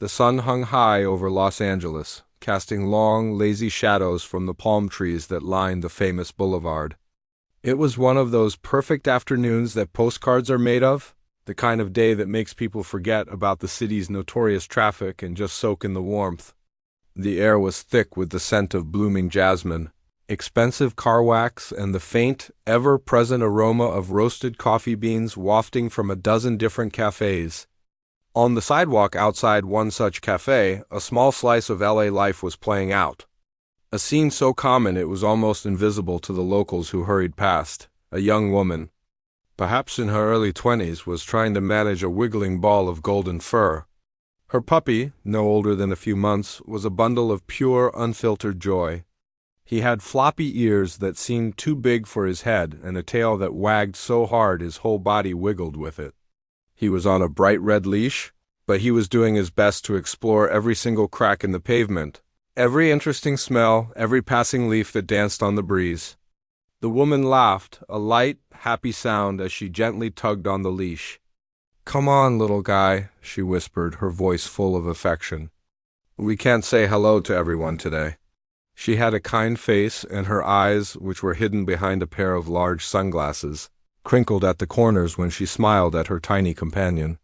The sun hung high over Los Angeles, casting long, lazy shadows from the palm trees that lined the famous boulevard. It was one of those perfect afternoons that postcards are made of, the kind of day that makes people forget about the city's notorious traffic and just soak in the warmth. The air was thick with the scent of blooming jasmine, expensive car wax, and the faint, ever-present aroma of roasted coffee beans wafting from a dozen different cafes. On the sidewalk outside one such cafe, a small slice of LA life was playing out. A scene so common it was almost invisible to the locals who hurried past. A young woman, perhaps in her early 20s, was trying to manage a wiggling ball of golden fur. Her puppy, no older than a few months, was a bundle of pure, unfiltered joy. He had floppy ears that seemed too big for his head and a tail that wagged so hard his whole body wiggled with it. He was on a bright red leash, but he was doing his best to explore every single crack in the pavement, every interesting smell, every passing leaf that danced on the breeze. The woman laughed, a light, happy sound as she gently tugged on the leash. "Come on, little guy," she whispered, her voice full of affection. "We can't say hello to everyone today." She had a kind face, and her eyes, which were hidden behind a pair of large sunglasses, crinkled at the corners when she smiled at her tiny companion.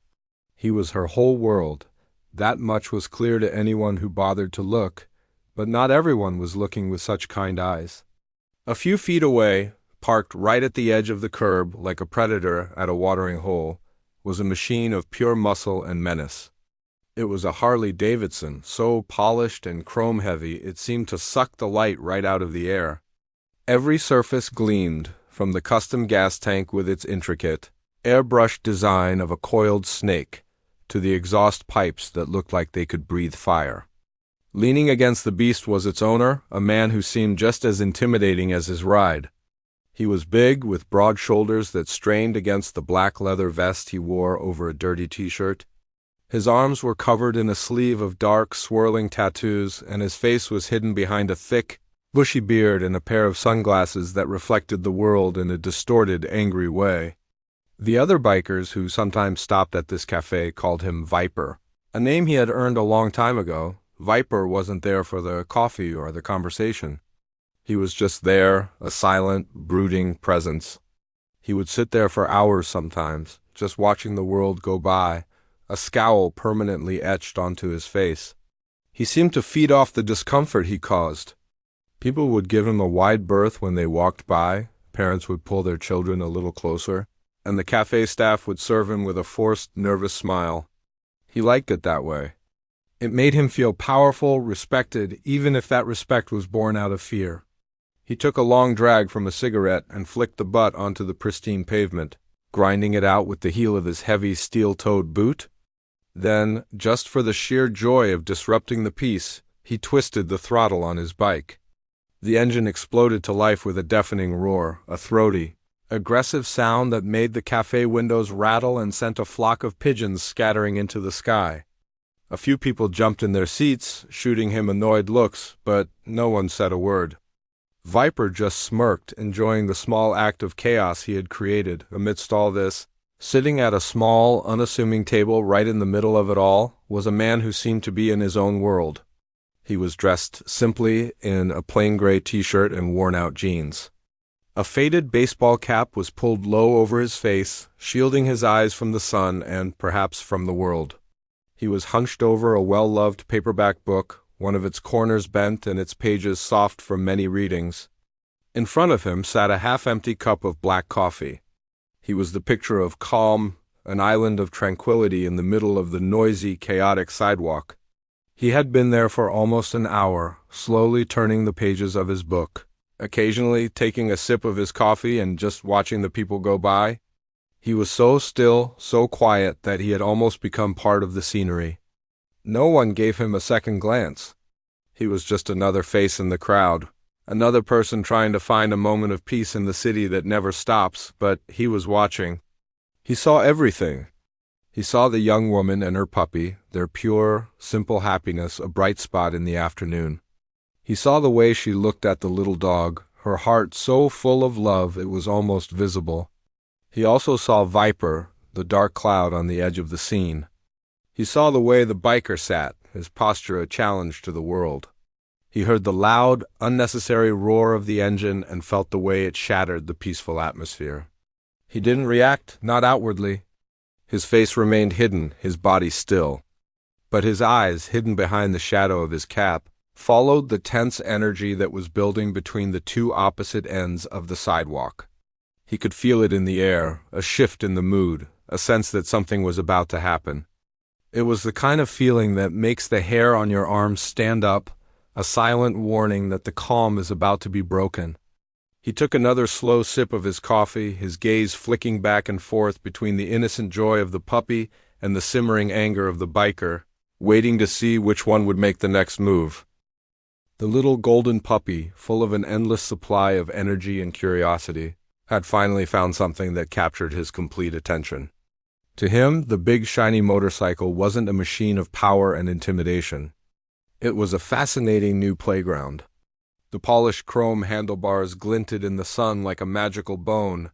He was her whole world. That much was clear to anyone who bothered to look, but not everyone was looking with such kind eyes. A few feet away, parked right at the edge of the curb like a predator at a watering hole, was a machine of pure muscle and menace. It was a Harley Davidson, so polished and chrome-heavy it seemed to suck the light right out of the air. Every surface gleamed, from the custom gas tank with its intricate, airbrushed design of a coiled snake, to the exhaust pipes that looked like they could breathe fire. Leaning against the beast was its owner, a man who seemed just as intimidating as his ride. He was big, with broad shoulders that strained against the black leather vest he wore over a dirty t-shirt. His arms were covered in a sleeve of dark, swirling tattoos, and his face was hidden behind a thick, bushy beard and a pair of sunglasses that reflected the world in a distorted, angry way. The other bikers who sometimes stopped at this cafe called him Viper, a name he had earned a long time ago. Viper wasn't there for the coffee or the conversation. He was just there, a silent, brooding presence. He would sit there for hours sometimes, just watching the world go by, a scowl permanently etched onto his face. He seemed to feed off the discomfort he caused. People would give him a wide berth when they walked by, parents would pull their children a little closer, and the cafe staff would serve him with a forced, nervous smile. He liked it that way. It made him feel powerful, respected, even if that respect was born out of fear. He took a long drag from a cigarette and flicked the butt onto the pristine pavement, grinding it out with the heel of his heavy steel-toed boot. Then, just for the sheer joy of disrupting the peace, he twisted the throttle on his bike. The engine exploded to life with a deafening roar, a throaty, aggressive sound that made the cafe windows rattle and sent a flock of pigeons scattering into the sky. A few people jumped in their seats, shooting him annoyed looks, but no one said a word. Viper just smirked, enjoying the small act of chaos he had created. Amidst all this, sitting at a small, unassuming table right in the middle of it all, was a man who seemed to be in his own world. He was dressed simply in a plain gray t-shirt and worn-out jeans. A faded baseball cap was pulled low over his face, shielding his eyes from the sun and, perhaps, from the world. He was hunched over a well-loved paperback book, one of its corners bent and its pages soft from many readings. In front of him sat a half-empty cup of black coffee. He was the picture of calm, an island of tranquility in the middle of the noisy, chaotic sidewalk. He had been there for almost an hour, slowly turning the pages of his book, occasionally taking a sip of his coffee and just watching the people go by. He was so still, so quiet, that he had almost become part of the scenery. No one gave him a second glance. He was just another face in the crowd, another person trying to find a moment of peace in the city that never stops, but he was watching. He saw everything. He saw the young woman and her puppy, their pure, simple happiness, a bright spot in the afternoon. He saw the way she looked at the little dog, her heart so full of love it was almost visible. He also saw Viper, the dark cloud on the edge of the scene. He saw the way the biker sat, his posture a challenge to the world. He heard the loud, unnecessary roar of the engine and felt the way it shattered the peaceful atmosphere. He didn't react, not outwardly. His face remained hidden, his body still. But his eyes, hidden behind the shadow of his cap, followed the tense energy that was building between the two opposite ends of the sidewalk. He could feel it in the air, a shift in the mood, a sense that something was about to happen. It was the kind of feeling that makes the hair on your arms stand up, a silent warning that the calm is about to be broken. He took another slow sip of his coffee, his gaze flicking back and forth between the innocent joy of the puppy and the simmering anger of the biker, waiting to see which one would make the next move. The little golden puppy, full of an endless supply of energy and curiosity, had finally found something that captured his complete attention. To him, the big shiny motorcycle wasn't a machine of power and intimidation. It was a fascinating new playground. The polished chrome handlebars glinted in the sun like a magical bone,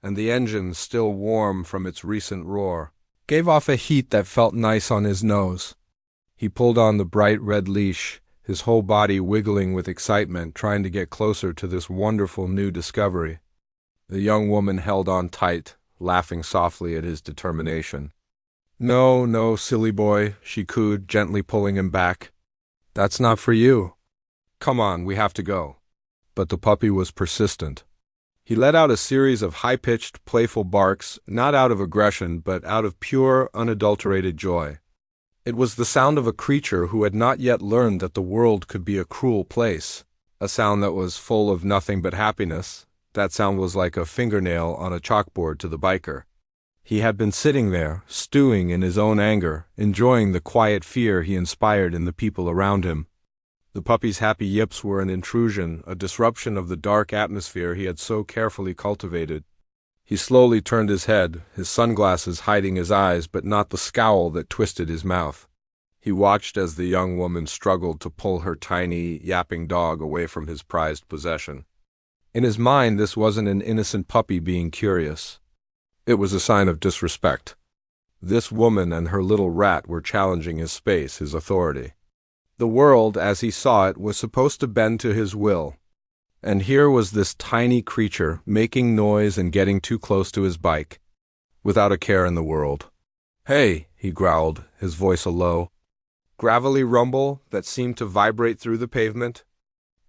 and the engine, still warm from its recent roar, gave off a heat that felt nice on his nose. He pulled on the bright red leash, his whole body wiggling with excitement, trying to get closer to this wonderful new discovery. The young woman held on tight, laughing softly at his determination. "No, no, silly boy," she cooed, gently pulling him back. "That's not for you. Come on, we have to go." But the puppy was persistent. He let out a series of high-pitched, playful barks, not out of aggression, but out of pure, unadulterated joy. It was the sound of a creature who had not yet learned that the world could be a cruel place, a sound that was full of nothing but happiness. That sound was like a fingernail on a chalkboard to the biker. He had been sitting there, stewing in his own anger, enjoying the quiet fear he inspired in the people around him. The puppy's happy yips were an intrusion, a disruption of the dark atmosphere he had so carefully cultivated. He slowly turned his head, his sunglasses hiding his eyes but not the scowl that twisted his mouth. He watched as the young woman struggled to pull her tiny, yapping dog away from his prized possession. In his mind, this wasn't an innocent puppy being curious. It was a sign of disrespect. This woman and her little rat were challenging his space, his authority. The world, as he saw it, was supposed to bend to his will. And here was this tiny creature, making noise and getting too close to his bike, without a care in the world. "Hey," he growled, his voice a low, gravelly rumble that seemed to vibrate through the pavement.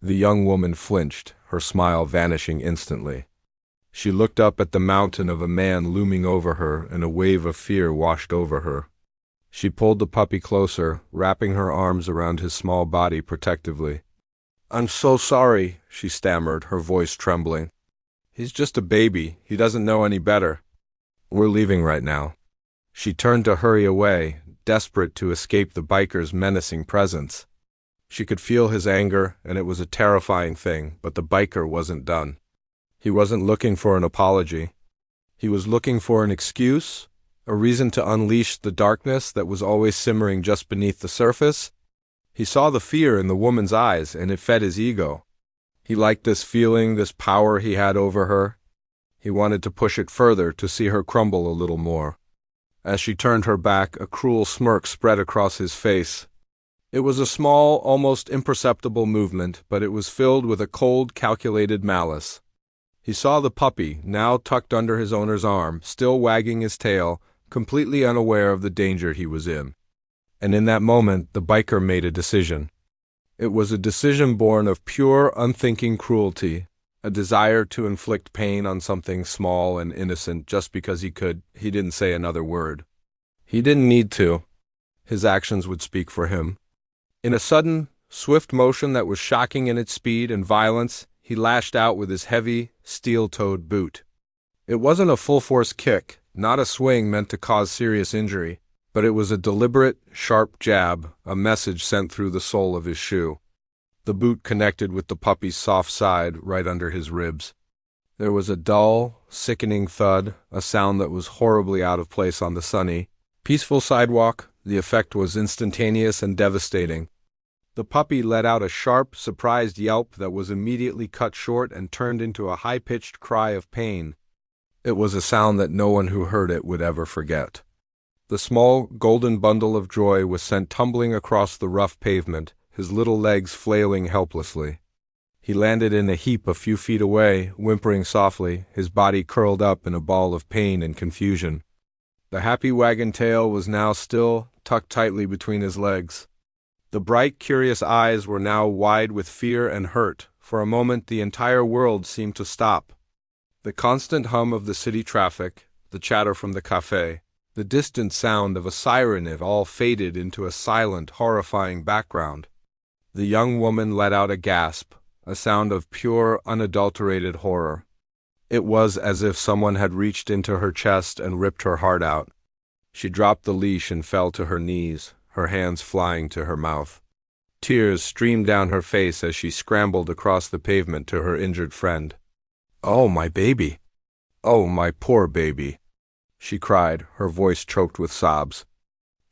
The young woman flinched, her smile vanishing instantly. She looked up at the mountain of a man looming over her, and a wave of fear washed over her. She pulled the puppy closer, wrapping her arms around his small body protectively. "I'm so sorry," she stammered, her voice trembling. "He's just a baby. He doesn't know any better. We're leaving right now." She turned to hurry away, desperate to escape the biker's menacing presence. She could feel his anger, and it was a terrifying thing, but the biker wasn't done. He wasn't looking for an apology. He was looking for an excuse, a reason to unleash the darkness that was always simmering just beneath the surface. He saw the fear in the woman's eyes, and it fed his ego. He liked this feeling, this power he had over her. He wanted to push it further, to see her crumble a little more. As she turned her back, a cruel smirk spread across his face. It was a small, almost imperceptible movement, but it was filled with a cold, calculated malice. He saw the puppy, now tucked under his owner's arm, still wagging his tail, completely unaware of the danger he was in. And in that moment, the biker made a decision. It was a decision born of pure, unthinking cruelty, a desire to inflict pain on something small and innocent just because he could. He didn't say another word. He didn't need to. His actions would speak for him. In a sudden, swift motion that was shocking in its speed and violence, he lashed out with his heavy, steel-toed boot. It wasn't a full-force kick, not a swing meant to cause serious injury, but it was a deliberate, sharp jab, a message sent through the sole of his shoe. The boot connected with the puppy's soft side right under his ribs. There was a dull, sickening thud, a sound that was horribly out of place on the sunny, peaceful sidewalk. The effect was instantaneous and devastating. The puppy let out a sharp, surprised yelp that was immediately cut short and turned into a high-pitched cry of pain. It was a sound that no one who heard it would ever forget. The small, golden bundle of joy was sent tumbling across the rough pavement, his little legs flailing helplessly. He landed in a heap a few feet away, whimpering softly, his body curled up in a ball of pain and confusion. The happy wagon tail was now still tucked tightly between his legs. The bright, curious eyes were now wide with fear and hurt. For a moment the entire world seemed to stop. The constant hum of the city traffic, the chatter from the cafe, the distant sound of a siren, it all faded into a silent, horrifying background. The young woman let out a gasp, a sound of pure, unadulterated horror. It was as if someone had reached into her chest and ripped her heart out. She dropped the leash and fell to her knees, her hands flying to her mouth. Tears streamed down her face as she scrambled across the pavement to her injured friend. "Oh, my baby! Oh, my poor baby!" she cried, her voice choked with sobs.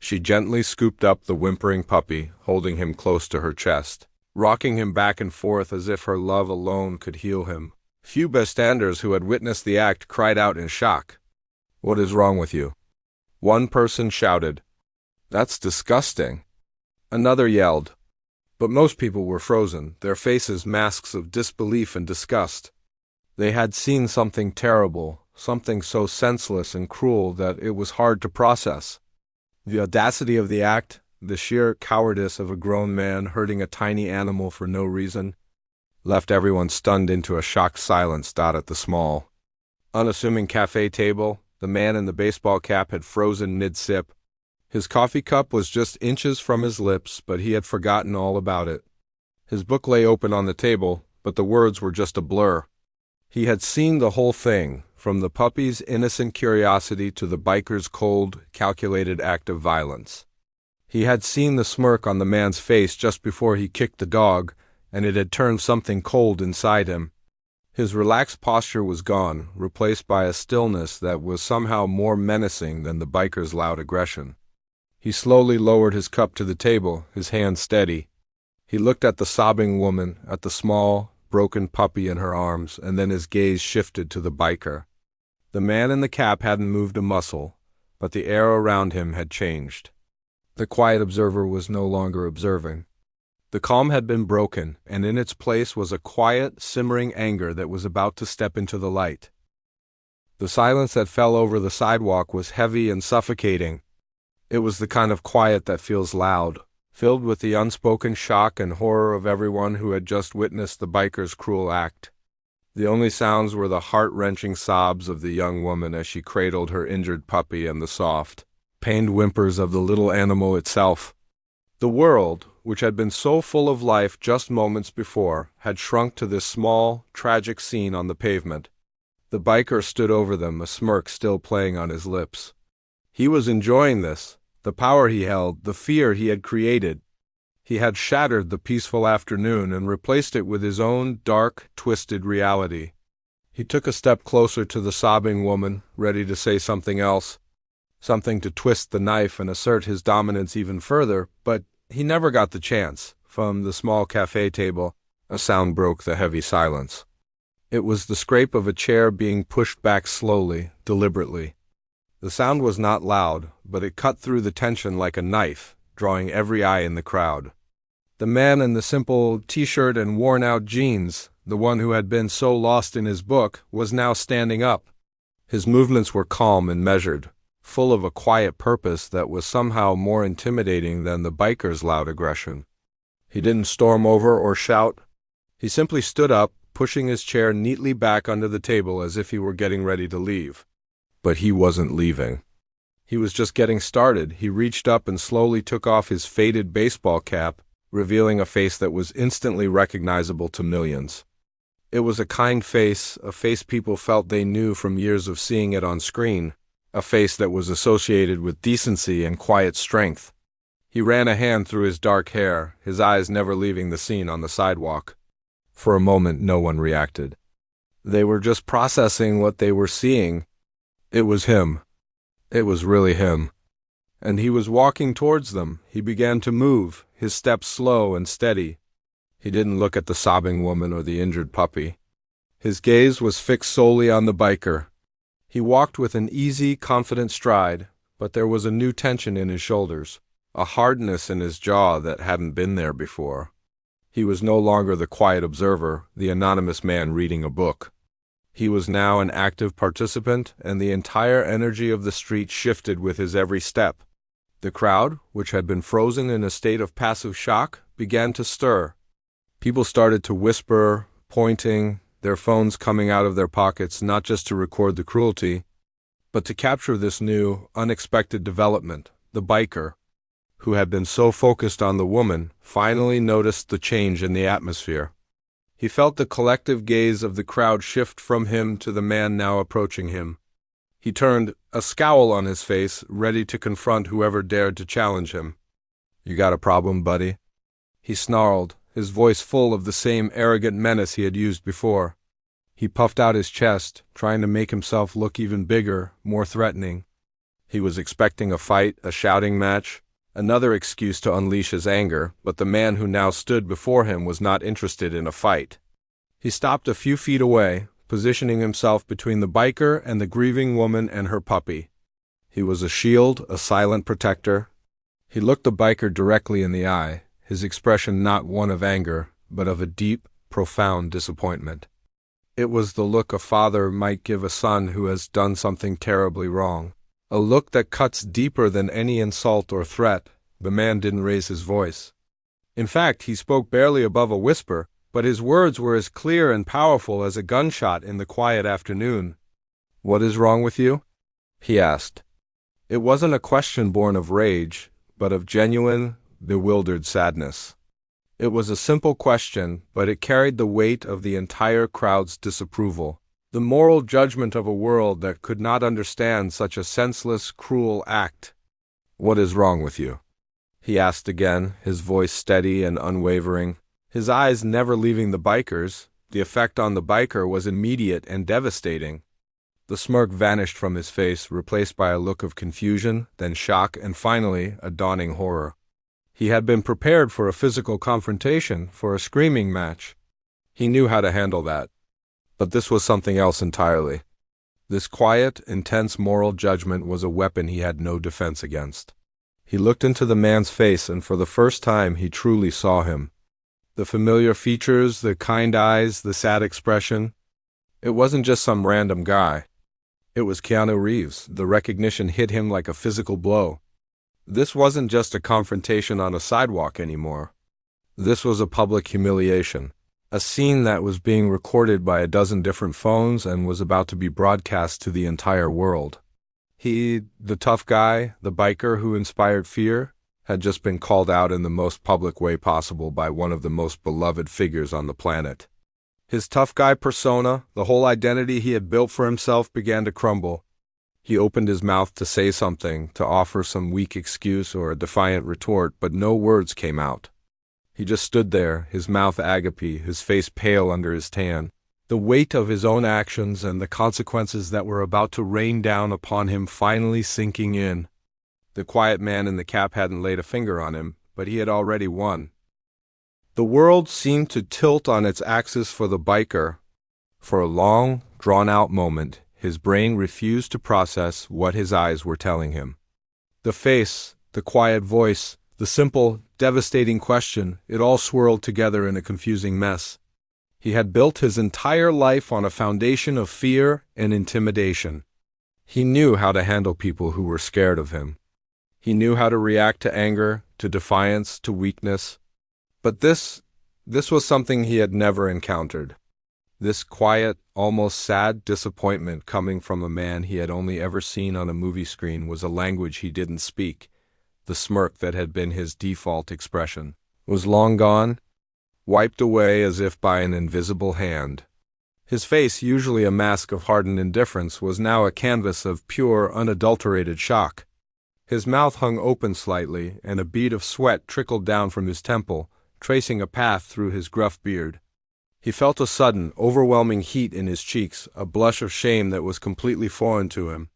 She gently scooped up the whimpering puppy, holding him close to her chest, rocking him back and forth as if her love alone could heal him. Few bystanders who had witnessed the act cried out in shock. "What is wrong with you?" One person shouted, "That's disgusting." Another yelled. But most people were frozen, their faces masks of disbelief and disgust. They had seen something terrible, something so senseless and cruel that it was hard to process. The audacity of the act, the sheer cowardice of a grown man hurting a tiny animal for no reason, left everyone stunned into a shocked silence. At the small, unassuming cafe table, the man in the baseball cap had frozen mid-sip. His coffee cup was just inches from his lips, but he had forgotten all about it. His book lay open on the table, but the words were just a blur. He had seen the whole thing, from the puppy's innocent curiosity to the biker's cold, calculated act of violence. He had seen the smirk on the man's face just before he kicked the dog, and it had turned something cold inside him. His relaxed posture was gone, replaced by a stillness that was somehow more menacing than the biker's loud aggression. He slowly lowered his cup to the table, his hand steady. He looked at the sobbing woman, at the small, broken puppy in her arms, and then his gaze shifted to the biker. The man in the cap hadn't moved a muscle, but the air around him had changed. The quiet observer was no longer observing. The calm had been broken, and in its place was a quiet, simmering anger that was about to step into the light. The silence that fell over the sidewalk was heavy and suffocating. It was the kind of quiet that feels loud, filled with the unspoken shock and horror of everyone who had just witnessed the biker's cruel act. The only sounds were the heart-wrenching sobs of the young woman as she cradled her injured puppy and the soft, pained whimpers of the little animal itself. The world, which had been so full of life just moments before, had shrunk to this small, tragic scene on the pavement. The biker stood over them, a smirk still playing on his lips. He was enjoying this, the power he held, the fear he had created. He had shattered the peaceful afternoon and replaced it with his own dark, twisted reality. He took a step closer to the sobbing woman, ready to say something else, something to twist the knife and assert his dominance even further, but he never got the chance. From the small cafe table, a sound broke the heavy silence. It was the scrape of a chair being pushed back slowly, deliberately. The sound was not loud, but it cut through the tension like a knife, drawing every eye in the crowd. The man in the simple t-shirt and worn-out jeans, the one who had been so lost in his book, was now standing up. His movements were calm and measured, full of a quiet purpose that was somehow more intimidating than the biker's loud aggression. He didn't storm over or shout. He simply stood up, pushing his chair neatly back under the table as if he were getting ready to leave. But he wasn't leaving. He was just getting started. He reached up and slowly took off his faded baseball cap, revealing a face that was instantly recognizable to millions. It was a kind face, a face people felt they knew from years of seeing it on screen, a face that was associated with decency and quiet strength. He ran a hand through his dark hair, his eyes never leaving the scene on the sidewalk. For a moment, no one reacted. They were just processing what they were seeing. It was him. It was really him. And he was walking towards them. He began to move, his steps slow and steady. He didn't look at the sobbing woman or the injured puppy. His gaze was fixed solely on the biker. He walked with an easy, confident stride, but there was a new tension in his shoulders, a hardness in his jaw that hadn't been there before. He was no longer the quiet observer, the anonymous man reading a book. He was now an active participant, and the entire energy of the street shifted with his every step. The crowd, which had been frozen in a state of passive shock, began to stir. People started to whisper, pointing, their phones coming out of their pockets not just to record the cruelty, but to capture this new, unexpected development. The biker, who had been so focused on the woman, finally noticed the change in the atmosphere. He felt the collective gaze of the crowd shift from him to the man now approaching him. He turned, a scowl on his face, ready to confront whoever dared to challenge him. "You got a problem, buddy?" he snarled, his voice full of the same arrogant menace he had used before. He puffed out his chest, trying to make himself look even bigger, more threatening. He was expecting a fight, a shouting match, another excuse to unleash his anger, but the man who now stood before him was not interested in a fight. He stopped a few feet away, positioning himself between the biker and the grieving woman and her puppy. He was a shield, a silent protector. He looked the biker directly in the eye, his expression not one of anger, but of a deep, profound disappointment. It was the look a father might give a son who has done something terribly wrong. A look that cuts deeper than any insult or threat. The man didn't raise his voice. In fact, he spoke barely above a whisper, but his words were as clear and powerful as a gunshot in the quiet afternoon. "What is wrong with you?" he asked. It wasn't a question born of rage, but of genuine, bewildered sadness. It was a simple question, but it carried the weight of the entire crowd's disapproval. The moral judgment of a world that could not understand such a senseless, cruel act. "What is wrong with you?" he asked again, his voice steady and unwavering, his eyes never leaving the biker's. The effect on the biker was immediate and devastating. The smirk vanished from his face, replaced by a look of confusion, then shock, and finally, a dawning horror. He had been prepared for a physical confrontation, for a screaming match. He knew how to handle that. But this was something else entirely. This quiet, intense moral judgment was a weapon he had no defense against. He looked into the man's face, and for the first time he truly saw him. The familiar features, the kind eyes, the sad expression. It wasn't just some random guy. It was Keanu Reeves. The recognition hit him like a physical blow. This wasn't just a confrontation on a sidewalk anymore. This was a public humiliation. A scene that was being recorded by a dozen different phones and was about to be broadcast to the entire world. He, the tough guy, the biker who inspired fear, had just been called out in the most public way possible by one of the most beloved figures on the planet. His tough guy persona, the whole identity he had built for himself, began to crumble. He opened his mouth to say something, to offer some weak excuse or a defiant retort, but no words came out. He just stood there, his mouth agape, his face pale under his tan. The weight of his own actions and the consequences that were about to rain down upon him finally sinking in. The quiet man in the cap hadn't laid a finger on him, but he had already won. The world seemed to tilt on its axis for the biker. For a long, drawn-out moment, his brain refused to process what his eyes were telling him. The face, the quiet voice, the simple, devastating question, it all swirled together in a confusing mess. He had built his entire life on a foundation of fear and intimidation. He knew how to handle people who were scared of him. He knew how to react to anger, to defiance, to weakness. But this was something he had never encountered. This quiet, almost sad disappointment coming from a man he had only ever seen on a movie screen was a language he didn't speak. The smirk that had been his default expression was long gone, wiped away as if by an invisible hand. His face, usually a mask of hardened indifference, was now a canvas of pure, unadulterated shock. His mouth hung open slightly, and a bead of sweat trickled down from his temple, tracing a path through his gruff beard. He felt a sudden, overwhelming heat in his cheeks, a blush of shame that was completely foreign to him.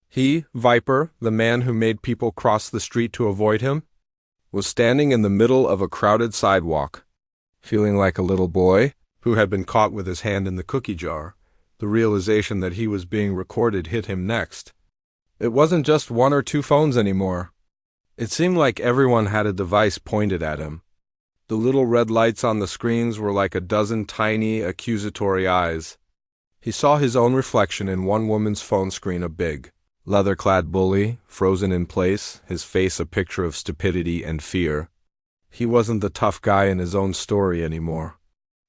He, Viper, the man who made people cross the street to avoid him, was standing in the middle of a crowded sidewalk, feeling like a little boy who had been caught with his hand in the cookie jar. The realization that he was being recorded hit him next. It wasn't just one or two phones anymore. It seemed like everyone had a device pointed at him. The little red lights on the screens were like a dozen tiny, accusatory eyes. He saw his own reflection in one woman's phone screen, a big, leather-clad bully, frozen in place, his face a picture of stupidity and fear. He wasn't the tough guy in his own story anymore.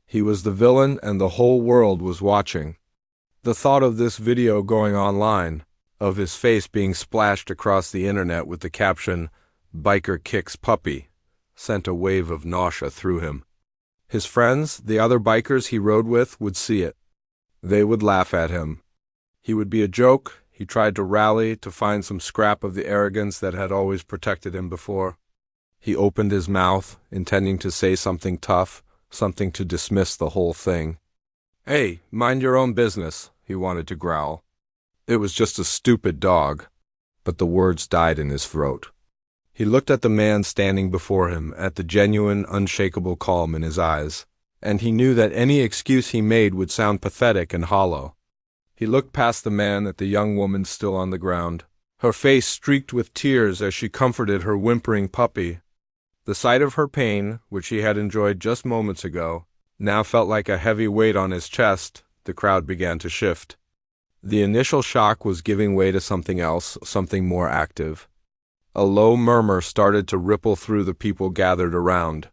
He was the villain, and the whole world was watching. The thought of this video going online, of his face being splashed across the internet with the caption, "Biker kicks puppy," sent a wave of nausea through him. His friends, the other bikers he rode with, would see it. They would laugh at him. He would be a joke. He tried to rally, to find some scrap of the arrogance that had always protected him before. He opened his mouth, intending to say something tough, something to dismiss the whole thing. "Hey, mind your own business," he wanted to growl. It was just a stupid dog. But the words died in his throat. He looked at the man standing before him, at the genuine, unshakable calm in his eyes, and he knew that any excuse he made would sound pathetic and hollow. He looked past the man at the young woman still on the ground, her face streaked with tears as she comforted her whimpering puppy. The sight of her pain, which he had enjoyed just moments ago, now felt like a heavy weight on his chest. The crowd began to shift. The initial shock was giving way to something else, something more active. A low murmur started to ripple through the people gathered around.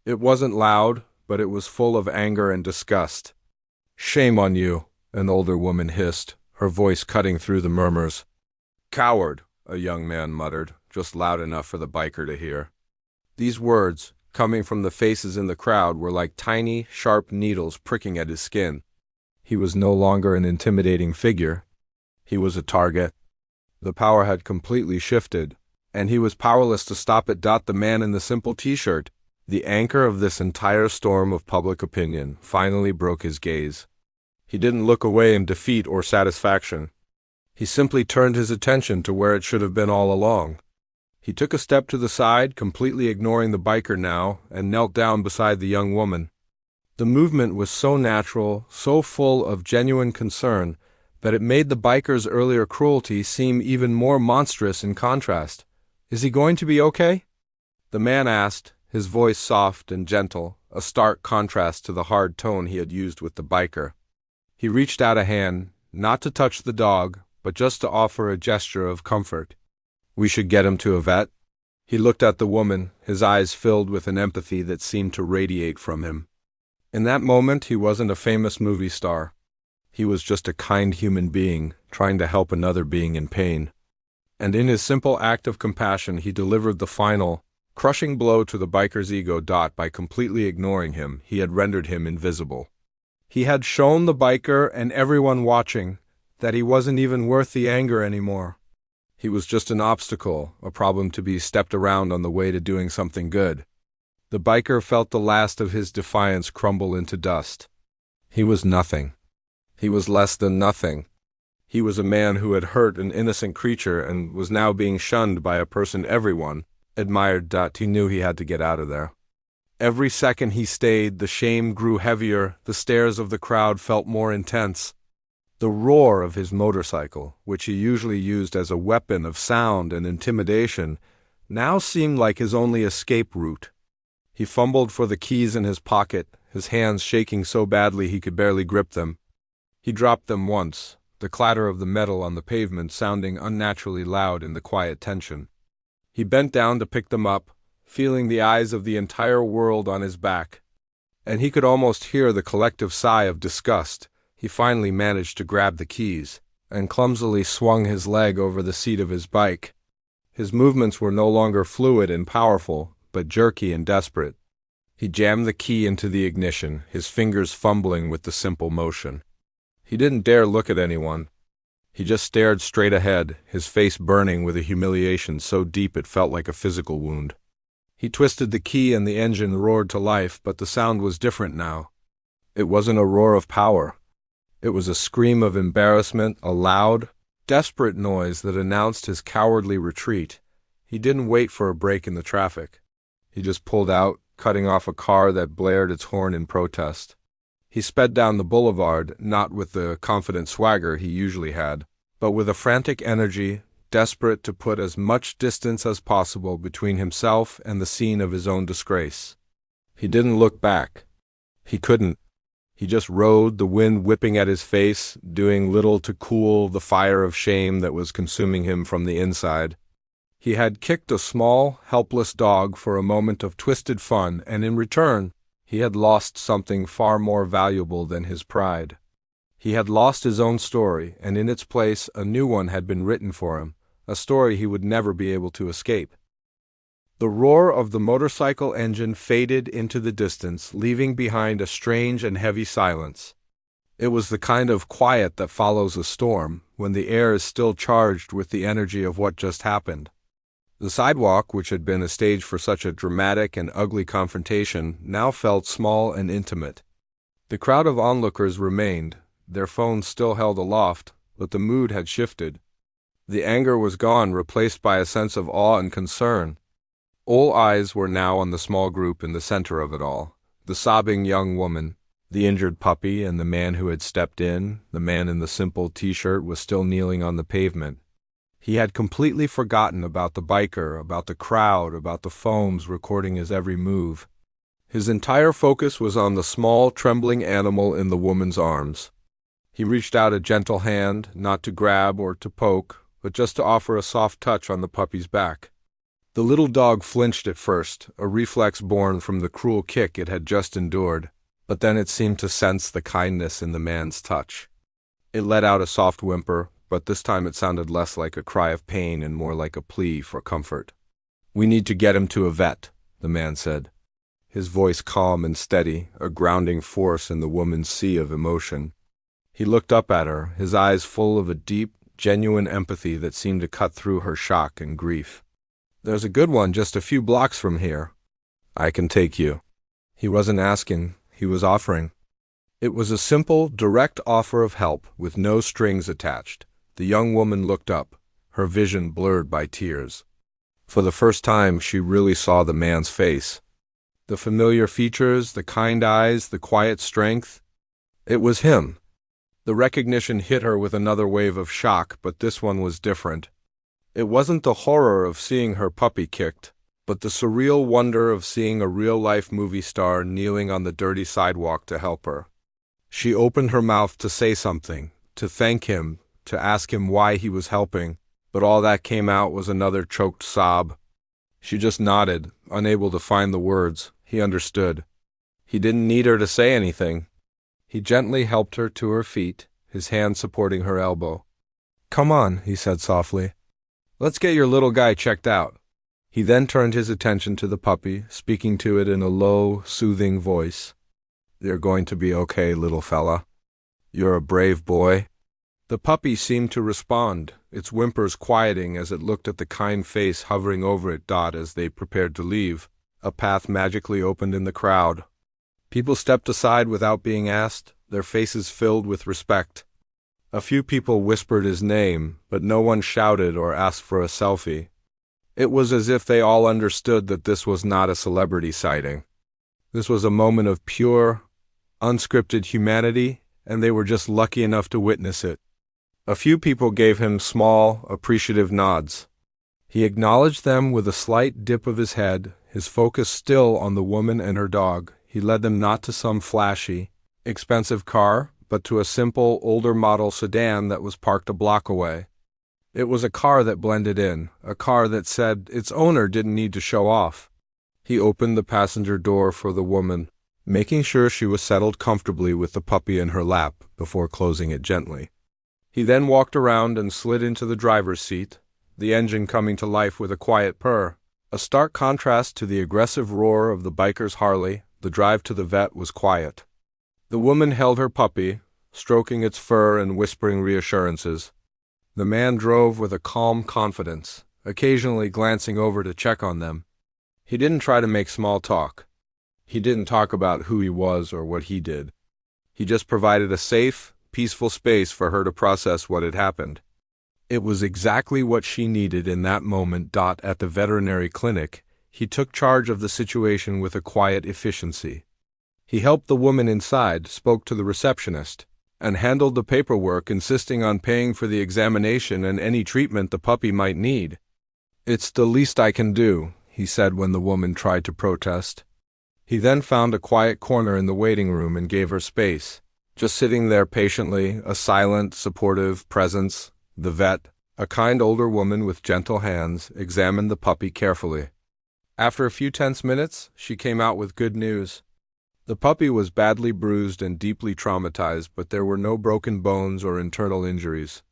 It wasn't loud, but it was full of anger and disgust. "Shame on you," an older woman hissed, her voice cutting through the murmurs. "Coward," a young man muttered, just loud enough for the biker to hear. These words, coming from the faces in the crowd, were like tiny, sharp needles pricking at his skin. He was no longer an intimidating figure. He was a target. The power had completely shifted, and he was powerless to stop it. The man in the simple t-shirt, the anchor of this entire storm of public opinion, finally broke his gaze. He didn't look away in defeat or satisfaction. He simply turned his attention to where it should have been all along. He took a step to the side, completely ignoring the biker now, and knelt down beside the young woman. The movement was so natural, so full of genuine concern, that it made the biker's earlier cruelty seem even more monstrous in contrast. "Is he going to be okay?" the man asked, his voice soft and gentle, a stark contrast to the hard tone he had used with the biker. He reached out a hand, not to touch the dog, but just to offer a gesture of comfort. "We should get him to a vet." He looked at the woman, his eyes filled with an empathy that seemed to radiate from him. In that moment, he wasn't a famous movie star. He was just a kind human being, trying to help another being in pain. And in his simple act of compassion, he delivered the final, crushing blow to the biker's ego. By completely ignoring him, he had rendered him invisible. He had shown the biker and everyone watching that he wasn't even worth the anger anymore. He was just an obstacle, a problem to be stepped around on the way to doing something good. The biker felt the last of his defiance crumble into dust. He was nothing. He was less than nothing. He was a man who had hurt an innocent creature and was now being shunned by a person everyone admired. He knew he had to get out of there. Every second he stayed, the shame grew heavier, the stares of the crowd felt more intense. The roar of his motorcycle, which he usually used as a weapon of sound and intimidation, now seemed like his only escape route. He fumbled for the keys in his pocket, his hands shaking so badly he could barely grip them. He dropped them once, the clatter of the metal on the pavement sounding unnaturally loud in the quiet tension. He bent down to pick them up, feeling the eyes of the entire world on his back, and he could almost hear the collective sigh of disgust. He finally managed to grab the keys, and clumsily swung his leg over the seat of his bike. His movements were no longer fluid and powerful, but jerky and desperate. He jammed the key into the ignition, his fingers fumbling with the simple motion. He didn't dare look at anyone. He just stared straight ahead, his face burning with a humiliation so deep it felt like a physical wound. He twisted the key and the engine roared to life, but the sound was different now. It wasn't a roar of power. It was a scream of embarrassment, a loud, desperate noise that announced his cowardly retreat. He didn't wait for a break in the traffic. He just pulled out, cutting off a car that blared its horn in protest. He sped down the boulevard, not with the confident swagger he usually had, but with a frantic energy, desperate to put as much distance as possible between himself and the scene of his own disgrace. He didn't look back. He couldn't. He just rode, the wind whipping at his face, doing little to cool the fire of shame that was consuming him from the inside. He had kicked a small, helpless dog for a moment of twisted fun, and in return, he had lost something far more valuable than his pride. He had lost his own story, and in its place a new one had been written for him, a story he would never be able to escape. The roar of the motorcycle engine faded into the distance, leaving behind a strange and heavy silence. It was the kind of quiet that follows a storm, when the air is still charged with the energy of what just happened. The sidewalk, which had been a stage for such a dramatic and ugly confrontation, now felt small and intimate. The crowd of onlookers remained, their phones still held aloft, but the mood had shifted. The anger was gone, replaced by a sense of awe and concern. All eyes were now on the small group in the center of it all, the sobbing young woman, the injured puppy, and the man who had stepped in. The man in the simple t-shirt was still kneeling on the pavement. He had completely forgotten about the biker, about the crowd, about the phones recording his every move. His entire focus was on the small, trembling animal in the woman's arms. He reached out a gentle hand, not to grab or to poke, but just to offer a soft touch on the puppy's back. The little dog flinched at first, a reflex born from the cruel kick it had just endured, but then it seemed to sense the kindness in the man's touch. It let out a soft whimper, but this time it sounded less like a cry of pain and more like a plea for comfort. "We need to get him to a vet," the man said, his voice calm and steady, a grounding force in the woman's sea of emotion. He looked up at her, his eyes full of a deep, genuine empathy that seemed to cut through her shock and grief. "There's a good one just a few blocks from here. I can take you." He wasn't asking, he was offering. It was a simple, direct offer of help with no strings attached. The young woman looked up, her vision blurred by tears. For the first time, she really saw the man's face. The familiar features, the kind eyes, the quiet strength. It was him. The recognition hit her with another wave of shock, but this one was different. It wasn't the horror of seeing her puppy kicked, but the surreal wonder of seeing a real-life movie star kneeling on the dirty sidewalk to help her. She opened her mouth to say something, to thank him, to ask him why he was helping, but all that came out was another choked sob. She just nodded, unable to find the words. He understood. He didn't need her to say anything. He gently helped her to her feet, his hand supporting her elbow. "Come on," he said softly. "Let's get your little guy checked out." He then turned his attention to the puppy, speaking to it in a low, soothing voice. "You're going to be okay, little fella. You're a brave boy." The puppy seemed to respond, its whimpers quieting as it looked at the kind face hovering over it. As they prepared to leave, a path magically opened in the crowd. People stepped aside without being asked, their faces filled with respect. A few people whispered his name, but no one shouted or asked for a selfie. It was as if they all understood that this was not a celebrity sighting. This was a moment of pure, unscripted humanity, and they were just lucky enough to witness it. A few people gave him small, appreciative nods. He acknowledged them with a slight dip of his head, his focus still on the woman and her dog. He led them not to some flashy, expensive car, but to a simple, older model sedan that was parked a block away. It was a car that blended in, a car that said its owner didn't need to show off. He opened the passenger door for the woman, making sure she was settled comfortably with the puppy in her lap before closing it gently. He then walked around and slid into the driver's seat, the engine coming to life with a quiet purr. A stark contrast to the aggressive roar of the biker's Harley, the drive to the vet was quiet. The woman held her puppy, stroking its fur and whispering reassurances. The man drove with a calm confidence, occasionally glancing over to check on them. He didn't try to make small talk. He didn't talk about who he was or what he did. He just provided a safe, peaceful space for her to process what had happened. It was exactly what she needed in that moment. At the veterinary clinic, he took charge of the situation with a quiet efficiency. He helped the woman inside, spoke to the receptionist. and handled the paperwork, insisting on paying for the examination and any treatment the puppy might need. "It's the least I can do," he said when the woman tried to protest. He then found a quiet corner in the waiting room and gave her space, just sitting there patiently, a silent, supportive presence. The vet, a kind older woman with gentle hands, examined the puppy carefully. After a few tense minutes, she came out with good news. The puppy was badly bruised and deeply traumatized, but there were no broken bones or internal injuries.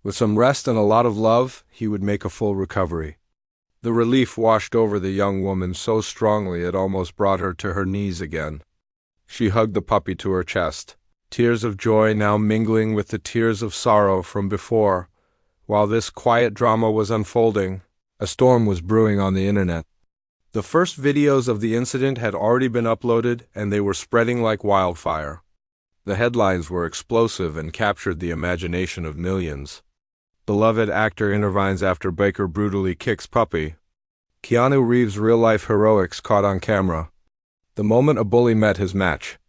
With some rest and a lot of love, he would make a full recovery. The relief washed over the young woman so strongly it almost brought her to her knees again. She hugged the puppy to her chest, tears of joy now mingling with the tears of sorrow from before. While this quiet drama was unfolding, a storm was brewing on the internet. The first videos of the incident had already been uploaded, and they were spreading like wildfire. The headlines were explosive and captured the imagination of millions. Beloved actor intervenes after biker brutally kicks puppy. Keanu Reeves' real-life heroics caught on camera. The moment a bully met his match.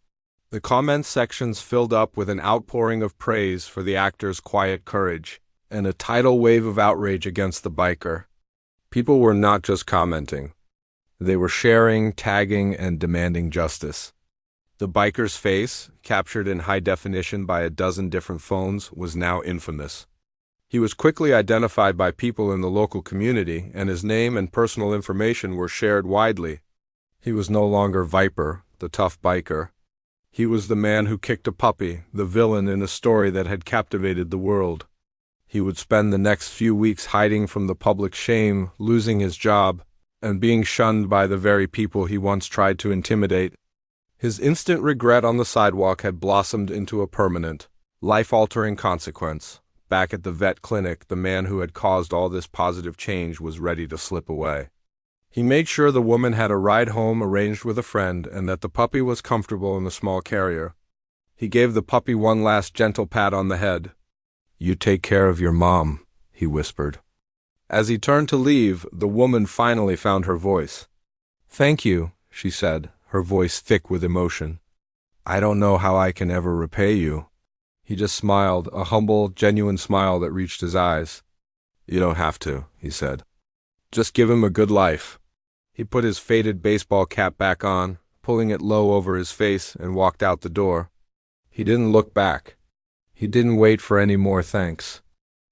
The comments sections filled up with an outpouring of praise for the actor's quiet courage, and a tidal wave of outrage against the biker. People were not just commenting. They were sharing, tagging, and demanding justice. The biker's face, captured in high definition by a dozen different phones, was now infamous. He was quickly identified by people in the local community, and his name and personal information were shared widely. He was no longer Viper, the tough biker. He was the man who kicked a puppy, the villain in a story that had captivated the world. He would spend the next few weeks hiding from the public shame, losing his job, and being shunned by the very people he once tried to intimidate. His instant regret on the sidewalk had blossomed into a permanent, life-altering consequence. Back at the vet clinic, the man who had caused all this positive change was ready to slip away. He made sure the woman had a ride home arranged with a friend and that the puppy was comfortable in the small carrier. He gave the puppy one last gentle pat on the head. "You take care of your mom," he whispered. As he turned to leave, the woman finally found her voice. "Thank you," she said, her voice thick with emotion. "I don't know how I can ever repay you." He just smiled, a humble, genuine smile that reached his eyes. "You don't have to," he said. "Just give him a good life." He put his faded baseball cap back on, pulling it low over his face, and walked out the door. He didn't look back. He didn't wait for any more thanks.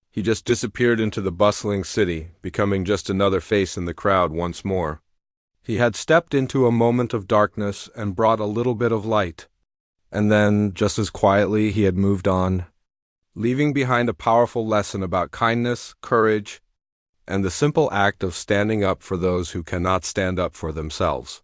He just disappeared into the bustling city, becoming just another face in the crowd once more. He had stepped into a moment of darkness and brought a little bit of light. And then, just as quietly, he had moved on, leaving behind a powerful lesson about kindness, courage, and the simple act of standing up for those who cannot stand up for themselves.